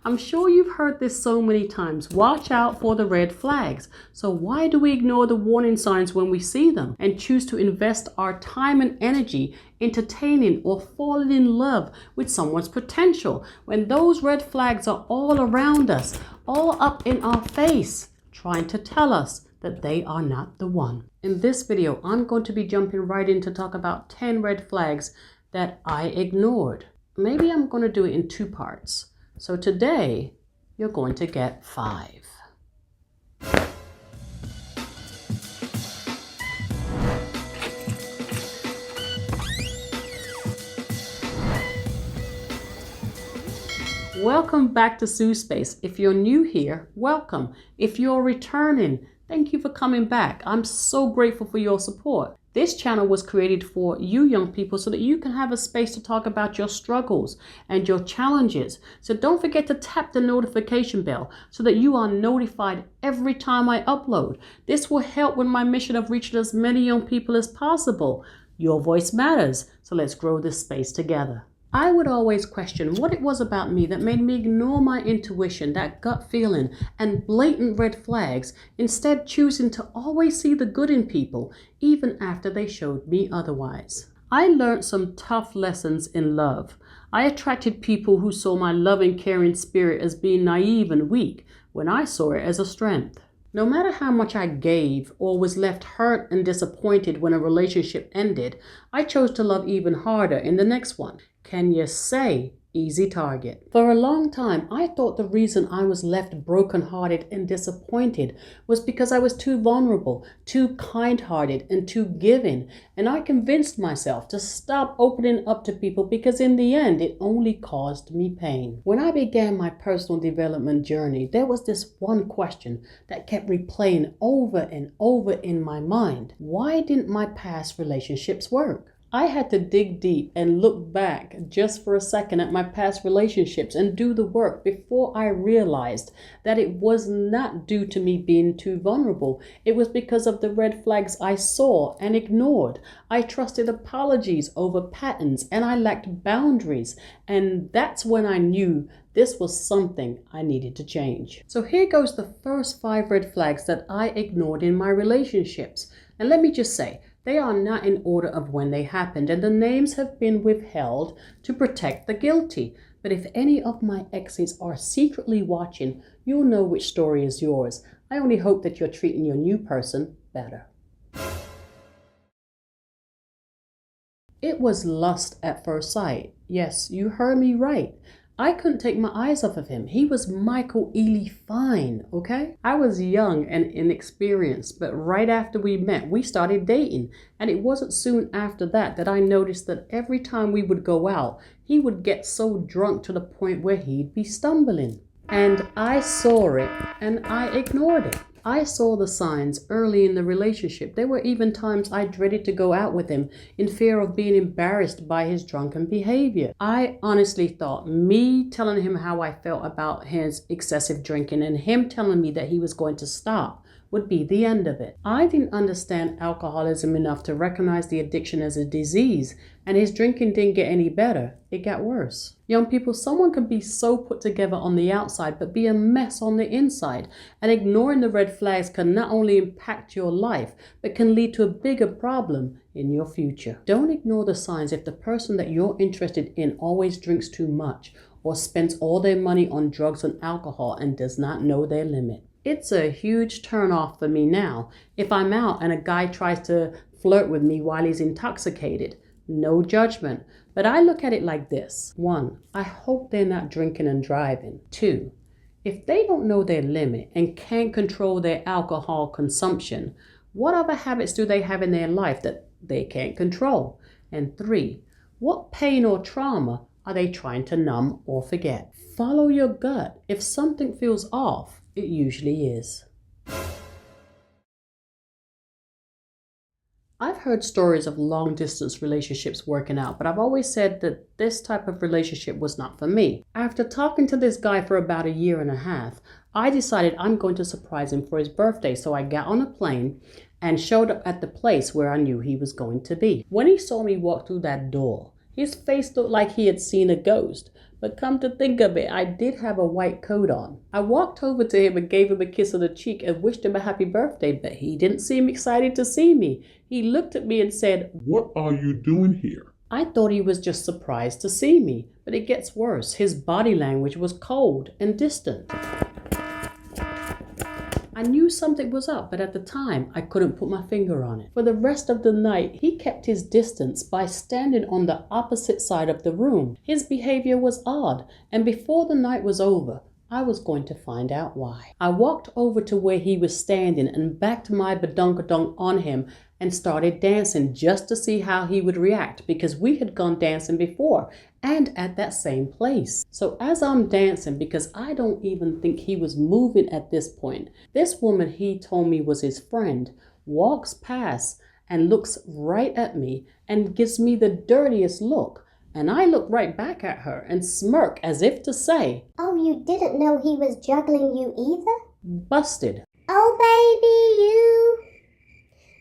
I'm sure you've heard this so many times. Watch out for the red flags. So why do we ignore the warning signs when we see them and choose to invest our time and energy entertaining or falling in love with someone's potential when those red flags are all around us, all up in our face, trying to tell us that they are not the one? In this video, I'm going to be jumping right in to talk about 10 red flags that I ignored. Maybe I'm going to do it in 2 parts. So today, you're going to get 5. Welcome back to SuesSpace. If you're new here, welcome. If you're returning, thank you for coming back. I'm so grateful for your support. This channel was created for you young people so that you can have a space to talk about your struggles and your challenges. So don't forget to tap the notification bell so that you are notified every time I upload. This will help with my mission of reaching as many young people as possible. Your voice matters, so let's grow this space together. I would always question what it was about me that made me ignore my intuition, that gut feeling, and blatant red flags, instead choosing to always see the good in people, even after they showed me otherwise. I learned some tough lessons in love. I attracted people who saw my loving, caring spirit as being naive and weak, when I saw it as a strength. No matter how much I gave or was left hurt and disappointed when a relationship ended, I chose to love even harder in the next one. Can you say easy target? For a long time, I thought the reason I was left brokenhearted and disappointed was because I was too vulnerable, too kind-hearted, and too giving. And I convinced myself to stop opening up to people because in the end, it only caused me pain. When I began my personal development journey, there was this one question that kept replaying over and over in my mind. Why didn't my past relationships work? I had to dig deep and look back just for a second at my past relationships and do the work before I realized that it was not due to me being too vulnerable. It was because of the red flags I saw and ignored. I trusted apologies over patterns and I lacked boundaries. And that's when I knew this was something I needed to change. So here goes the first 5 red flags that I ignored in my relationships. And let me just say, they are not in order of when they happened, and the names have been withheld to protect the guilty. But if any of my exes are secretly watching, you'll know which story is yours. I only hope that you're treating your new person better. It was lust at first sight. Yes, you heard me right. I couldn't take my eyes off of him. He was Michael Ealy fine, okay? I was young and inexperienced, but right after we met, we started dating. And it wasn't soon after that that I noticed that every time we would go out, he would get so drunk to the point where he'd be stumbling. And I saw it and I ignored it. I saw the signs early in the relationship. There were even times I dreaded to go out with him in fear of being embarrassed by his drunken behavior. I honestly thought me telling him how I felt about his excessive drinking and him telling me that he was going to stop would be the end of it. I didn't understand alcoholism enough to recognize the addiction as a disease, and his drinking didn't get any better. It got worse. Young people, someone can be so put together on the outside but be a mess on the inside, and ignoring the red flags can not only impact your life but can lead to a bigger problem in your future. Don't ignore the signs if the person that you're interested in always drinks too much or spends all their money on drugs and alcohol and does not know their limit. It's a huge turnoff for me now if I'm out and a guy tries to flirt with me while he's intoxicated. No judgment, but I look at it like this. 1, I hope they're not drinking and driving. 2, if they don't know their limit and can't control their alcohol consumption, what other habits do they have in their life that they can't control? And 3, what pain or trauma are they trying to numb or forget? Follow your gut. If something feels off, it usually is. I've heard stories of long-distance relationships working out, but I've always said that this type of relationship was not for me. After talking to this guy for about 1.5 years, I decided I'm going to surprise him for his birthday, so I got on a plane and showed up at the place where I knew he was going to be. When he saw me walk through that door, his face looked like he had seen a ghost, But come to think of it, I did have a white coat on. I walked over to him and gave him a kiss on the cheek and wished him a happy birthday, but he didn't seem excited to see me. He looked at me and said, "What are you doing here?" I thought he was just surprised to see me, but it gets worse. His body language was cold and distant. I knew something was up, but at the time, I couldn't put my finger on it. For the rest of the night, he kept his distance by standing on the opposite side of the room. His behavior was odd, and before the night was over, I was going to find out why. I walked over to where he was standing and backed my badunkadunk on him and started dancing just to see how he would react, because we had gone dancing before and at that same place. So as I'm dancing, because I don't even think he was moving at this point, this woman he told me was his friend walks past and looks right at me and gives me the dirtiest look. And I look right back at her and smirk as if to say, "Oh, you didn't know he was juggling you either?" Busted. "Oh, baby,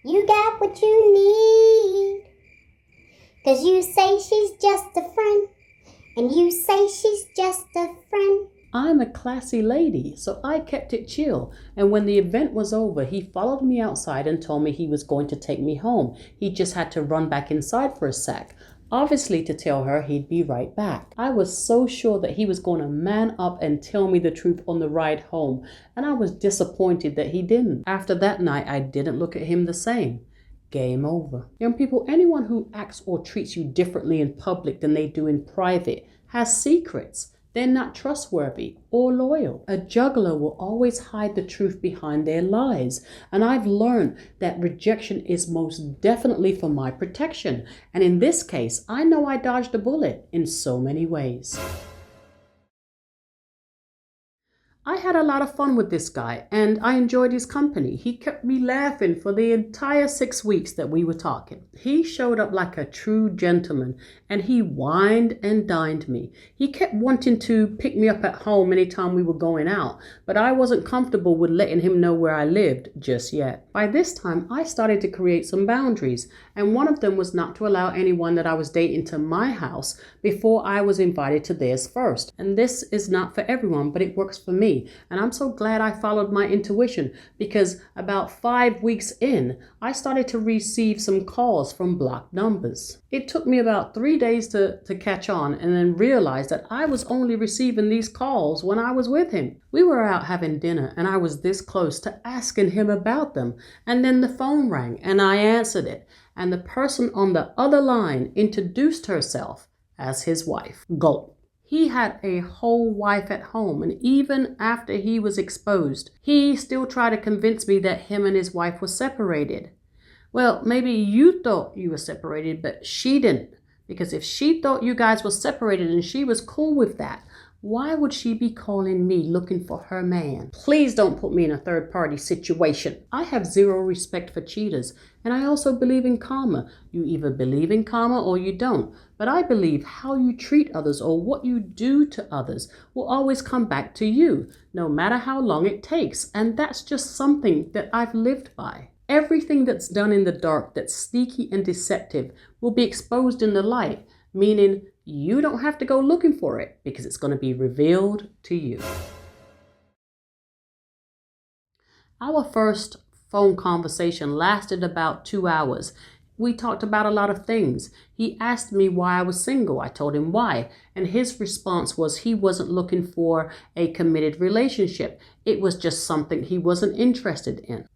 you got what you need. 'Cause you say she's just a friend, and you say she's just a friend." I'm a classy lady, so I kept it chill. And when the event was over, he followed me outside and told me he was going to take me home. He just had to run back inside for a sec, obviously to tell her he'd be right back. I was so sure that he was going to man up and tell me the truth on the ride home, and I was disappointed that he didn't. After that night, I didn't look at him the same. Game over. Young people, anyone who acts or treats you differently in public than they do in private has secrets. They're not trustworthy or loyal. A juggler will always hide the truth behind their lies. And I've learned that rejection is most definitely for my protection. And in this case, I know I dodged a bullet in so many ways. I had a lot of fun with this guy, and I enjoyed his company. He kept me laughing for the entire 6 weeks that we were talking. He showed up like a true gentleman, and he wined and dined me. He kept wanting to pick me up at home anytime we were going out, but I wasn't comfortable with letting him know where I lived just yet. By this time, I started to create some boundaries, and one of them was not to allow anyone that I was dating to my house before I was invited to theirs first. And this is not for everyone, but it works for me. And I'm so glad I followed my intuition, because about 5 weeks in, I started to receive some calls from blocked numbers. It took me about 3 days to catch on, and then realize that I was only receiving these calls when I was with him. We were out having dinner, and I was this close to asking him about them. And then the phone rang, and I answered it. And the person on the other line introduced herself as his wife. Gulp. He had a whole wife at home, and even after he was exposed, he still tried to convince me that him and his wife were separated. Well, maybe you thought you were separated, but she didn't. Because if she thought you guys were separated and she was cool with that, why would she be calling me looking for her man? Please don't put me in a third-party situation. I have zero respect for cheaters, and I also believe in karma. You either believe in karma or you don't. But I believe how you treat others or what you do to others will always come back to you, no matter how long it takes. And that's just something that I've lived by. Everything that's done in the dark that's sneaky and deceptive will be exposed in the light, meaning you don't have to go looking for it because it's going to be revealed to you. Our first phone conversation lasted about 2 hours. We talked about a lot of things. He asked me why I was single. I told him why. And his response was he wasn't looking for a committed relationship. It was just something he wasn't interested in.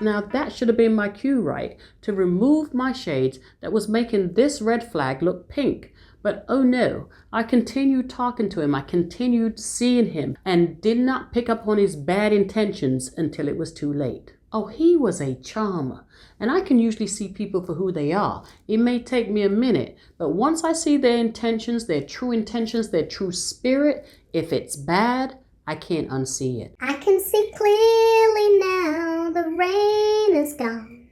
Now that should have been my cue, right? To remove my shades that was making this red flag look pink. But oh no, I continued talking to him. I continued seeing him and did not pick up on his bad intentions until it was too late. Oh, he was a charmer. And I can usually see people for who they are. It may take me a minute, but once I see their intentions, their true spirit, if it's bad, I can't unsee it. I can see clearly now, the rain is gone.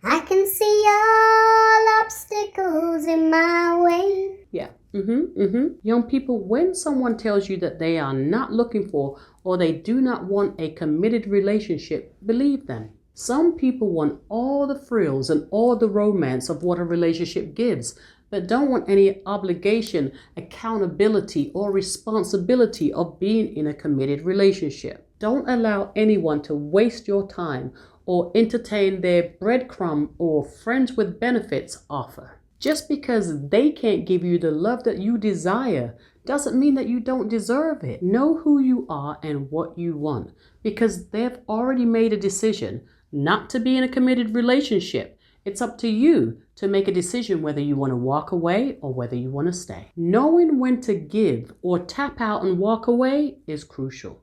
I can see all obstacles in my way. Yeah. Young people, when someone tells you that they are not looking for or they do not want a committed relationship, believe them. Some people want all the frills and all the romance of what a relationship gives, but don't want any obligation, accountability, or responsibility of being in a committed relationship. Don't allow anyone to waste your time or entertain their breadcrumb or friends with benefits offer. Just because they can't give you the love that you desire doesn't mean that you don't deserve it. Know who you are and what you want, because they've already made a decision not to be in a committed relationship. It's up to you to make a decision whether you want to walk away or whether you want to stay. Knowing when to give or tap out and walk away is crucial.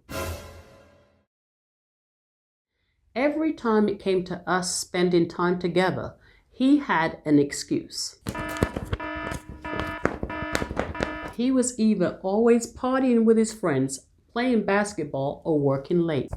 Every time it came to us spending time together, he had an excuse. He was either always partying with his friends, playing basketball, or working late.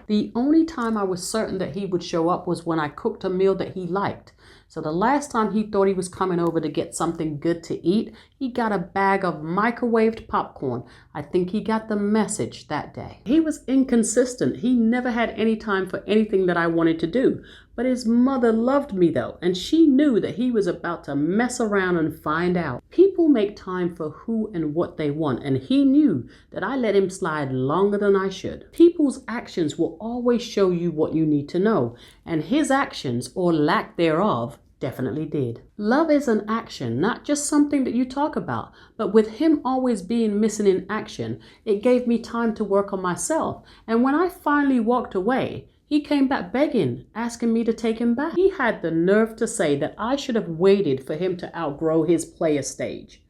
The only time I was certain that he would show up was when I cooked a meal that he liked. So the last time he thought he was coming over to get something good to eat, he got a bag of microwaved popcorn. I think he got the message that day. He was inconsistent. He never had any time for anything that I wanted to do. But his mother loved me though, and she knew that he was about to mess around and find out. People make time for who and what they want, and he knew that I let him slide longer than I should. People's actions will always show you what you need to know, and his actions, or lack thereof, definitely did. Love is an action, not just something that you talk about. But with him always being missing in action, it gave me time to work on myself. And when I finally walked away, he came back begging, asking me to take him back. He had the nerve to say that I should have waited for him to outgrow his player stage.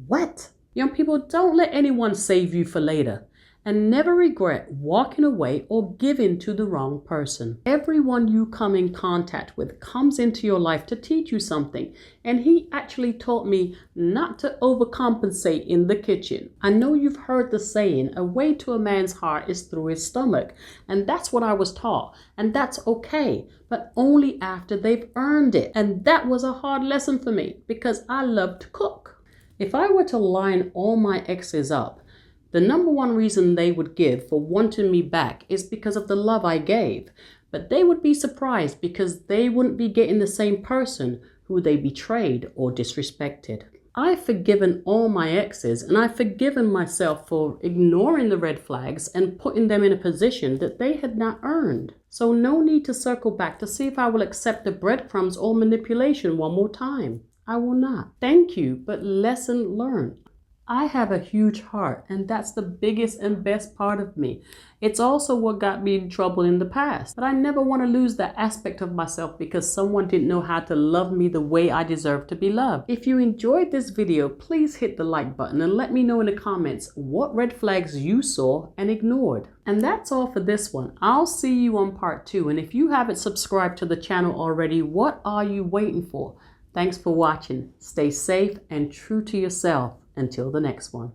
What? Young people, don't let anyone save you for later. And never regret walking away or giving to the wrong person. Everyone you come in contact with comes into your life to teach you something. And he actually taught me not to overcompensate in the kitchen. I know you've heard the saying, a way to a man's heart is through his stomach. And that's what I was taught. And that's okay, but only after they've earned it. And that was a hard lesson for me because I love to cook. If I were to line all my exes up, the number one reason they would give for wanting me back is because of the love I gave. But they would be surprised because they wouldn't be getting the same person who they betrayed or disrespected. I've forgiven all my exes, and I've forgiven myself for ignoring the red flags and putting them in a position that they had not earned. So no need to circle back to see if I will accept the breadcrumbs or manipulation one more time. I will not. Thank you, but lesson learned. I have a huge heart, and that's the biggest and best part of me. It's also what got me in trouble in the past. But I never want to lose that aspect of myself because someone didn't know how to love me the way I deserve to be loved. If you enjoyed this video, please hit the like button and let me know in the comments what red flags you saw and ignored. And that's all for this one. I'll see you on part 2. And if you haven't subscribed to the channel already, what are you waiting for? Thanks for watching. Stay safe and true to yourself. Until the next one.